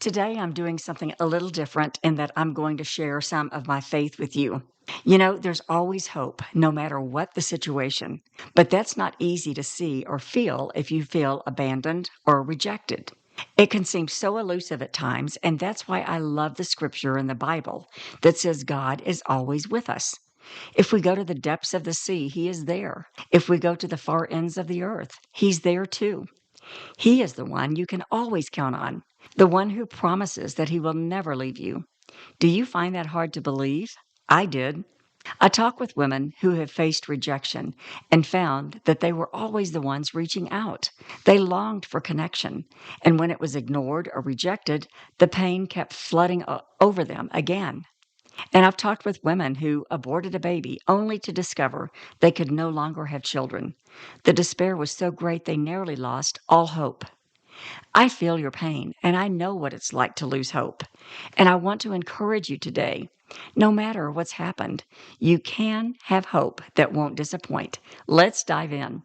Today, I'm doing something a little different in that I'm going to share some of my faith with you. You know, there's always hope, no matter what the situation, but that's not easy to see or feel if you feel abandoned or rejected. It can seem so elusive at times, and that's why I love the scripture in the Bible that says God is always with us. If we go to the depths of the sea, He is there. If we go to the far ends of the earth, He's there too. He is the one you can always count on, the one who promises that He will never leave you. Do you find that hard to believe? I did. I talk with women who have faced rejection and found that they were always the ones reaching out. They longed for connection, and when it was ignored or rejected, the pain kept flooding over them again. And I've talked with women who aborted a baby only to discover they could no longer have children. The despair was so great they nearly lost all hope. I feel your pain, and I know what it's like to lose hope. And I want to encourage you today. No matter what's happened, you can have hope that won't disappoint. Let's dive in.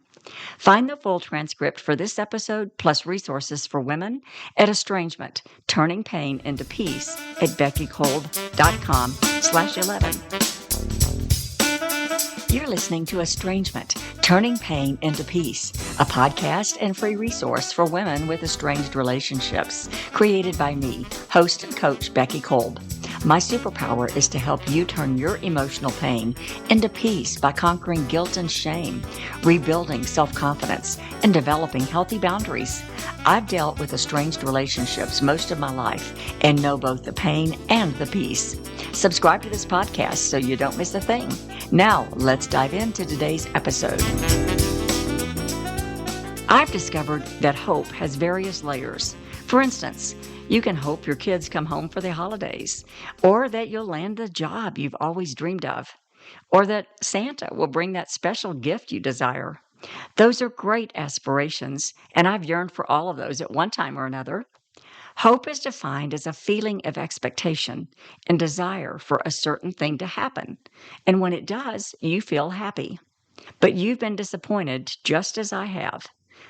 Find the full transcript for this episode, plus resources for women at Estrangement, Turning Pain into Peace at beckykolb.com/11. You're listening to Estrangement, Turning Pain into Peace, a podcast and free resource for women with estranged relationships, created by me, host and coach Becky Kolb. My superpower is to help you turn your emotional pain into peace by conquering guilt and shame, rebuilding self-confidence, and developing healthy boundaries. I've dealt with estranged relationships most of my life and know both the pain and the peace. Subscribe to this podcast so you don't miss a thing. Now, let's dive into today's episode. I've discovered that hope has various layers. For instance, you can hope your kids come home for the holidays, or that you'll land the job you've always dreamed of, or that Santa will bring that special gift you desire. Those are great aspirations, and I've yearned for all of those at one time or another. Hope is defined as a feeling of expectation and desire for a certain thing to happen. And when it does, you feel happy. But you've been disappointed just as I have.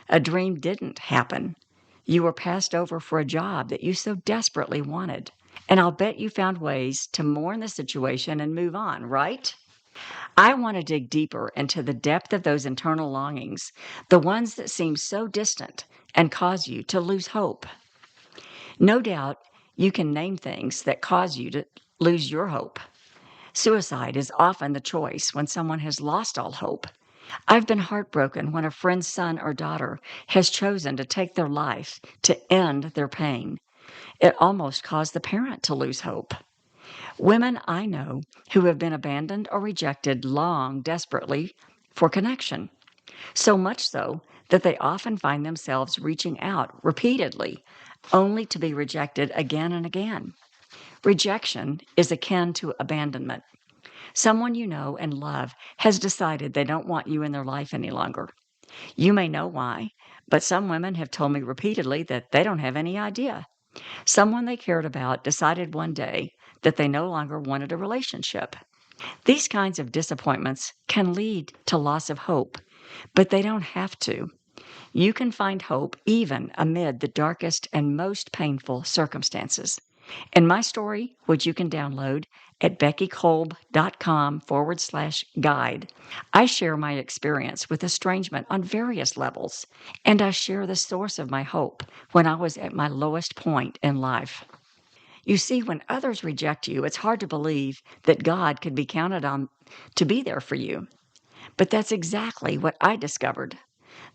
A dream didn't happen. You were passed over for a job that you so desperately wanted. And I'll bet you found ways to mourn the situation and move on, right? I want to dig deeper into the depth of those internal longings, the ones that seem so distant and cause you to lose hope. No doubt you can name things that cause you to lose your hope. Suicide is often the choice when someone has lost all hope. I've been heartbroken when a friend's son or daughter has chosen to take their life to end their pain. It almost caused the parent to lose hope. Women I know who have been abandoned or rejected long desperately for connection, so much so that they often find themselves reaching out repeatedly, only to be rejected again and again. Rejection is akin to abandonment. Someone you know and love has decided they don't want you in their life any longer. You may know why, but some women have told me repeatedly that they don't have any idea. Someone they cared about decided one day that they no longer wanted a relationship. These kinds of disappointments can lead to loss of hope, but they don't have to. You can find hope even amid the darkest and most painful circumstances. In my story, which you can download at beckykolb.com/guide, I share my experience with estrangement on various levels, and I share the source of my hope when I was at my lowest point in life. You see, when others reject you, it's hard to believe that God could be counted on to be there for you. But that's exactly what I discovered.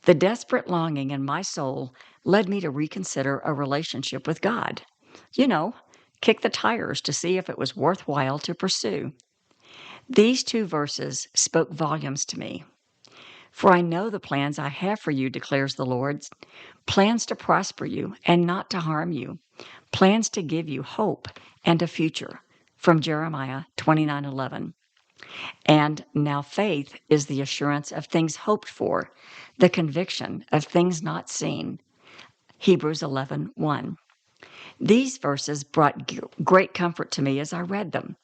The desperate longing in my soul led me to reconsider a relationship with God. You know, kick the tires to see if it was worthwhile to pursue. These two verses spoke volumes to me. For I know the plans I have for you, declares the Lord, plans to prosper you and not to harm you, plans to give you hope and a future. From Jeremiah 29:11. And now faith is the assurance of things hoped for, the conviction of things not seen. Hebrews 11:1. These verses brought great comfort to me as I read them,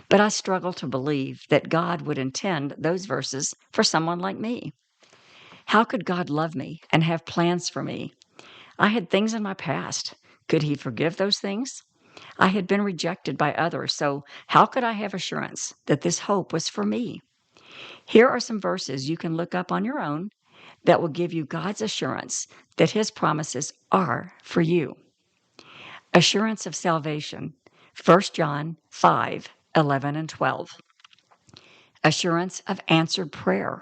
but I struggle to believe that God would intend those verses for someone like me. How could God love me and have plans for me? I had things in my past, Could he forgive those things? I had been rejected by others, so how could I have assurance that this hope was for me? Here are some verses you can look up on your own that will give you God's assurance that his promises are for you. Assurance of salvation, 1 John 5:11 and 12. Assurance of answered prayer,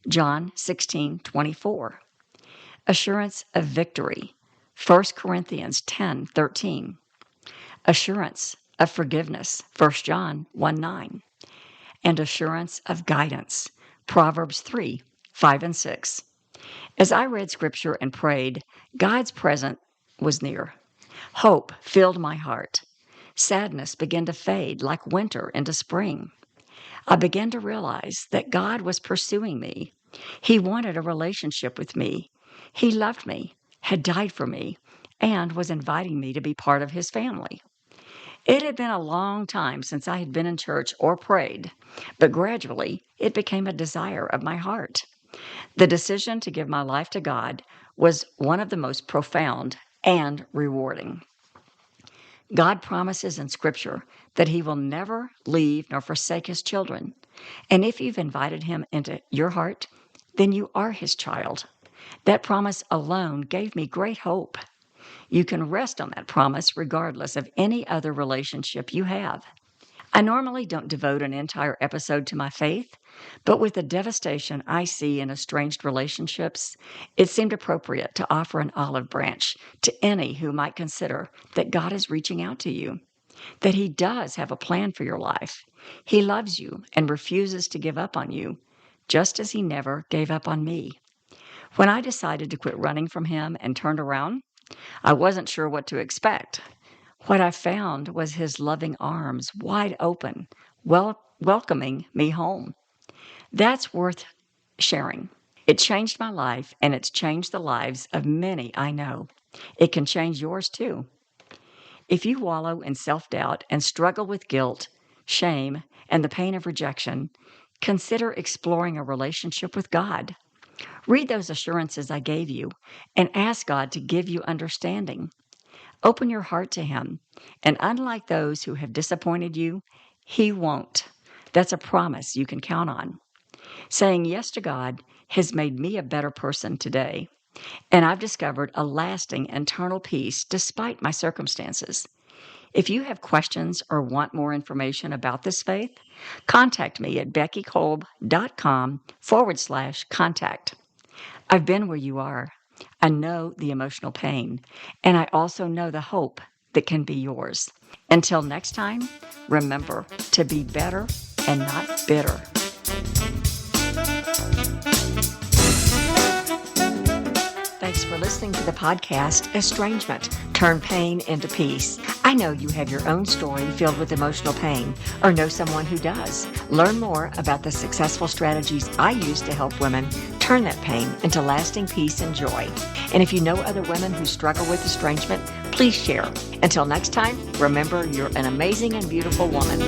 John 16:24. Assurance of victory, 1 Corinthians 10:13. Assurance of forgiveness, 1 John 1:9. And assurance of guidance, Proverbs 3:5 and 6. As I read scripture and prayed, God's presence was near. Hope filled my heart. Sadness began to fade like winter into spring. I began to realize that God was pursuing me. He wanted a relationship with me. He loved me, had died for me, and was inviting me to be part of his family. It had been a long time since I had been in church or prayed, but gradually it became a desire of my heart. The decision to give my life to God was one of the most profound and rewarding. God promises in Scripture that he will never leave nor forsake his children. And if you've invited him into your heart, then you are his child. That promise alone gave me great hope. You can rest on that promise regardless of any other relationship you have. I normally don't devote an entire episode to my faith, but with the devastation I see in estranged relationships, it seemed appropriate to offer an olive branch to any who might consider that God is reaching out to you, that he does have a plan for your life. He loves you and refuses to give up on you, just as he never gave up on me. When I decided to quit running from him and turned around, I wasn't sure what to expect. What I found was his loving arms wide open, welcoming me home. That's worth sharing. It changed my life, and it's changed the lives of many I know. It can change yours too. If you wallow in self-doubt and struggle with guilt, shame, and the pain of rejection, consider exploring a relationship with God. Read those assurances I gave you and ask God to give you understanding. Open your heart to him, and unlike those who have disappointed you, he won't. That's a promise you can count on. Saying yes to God has made me a better person today, and I've discovered a lasting internal peace despite my circumstances. If you have questions or want more information about this faith, contact me at beckykolb.com/contact. I've been where you are. I know the emotional pain, and I also know the hope that can be yours. Until next time, remember to be better and not bitter. Thanks for listening to the podcast, Estrangement, Turn Pain into Peace. I know you have your own story filled with emotional pain, or know someone who does. Learn more about the successful strategies I use to help women turn that pain into lasting peace and joy. And if you know other women who struggle with estrangement, please share. Until next time, remember you're an amazing and beautiful woman.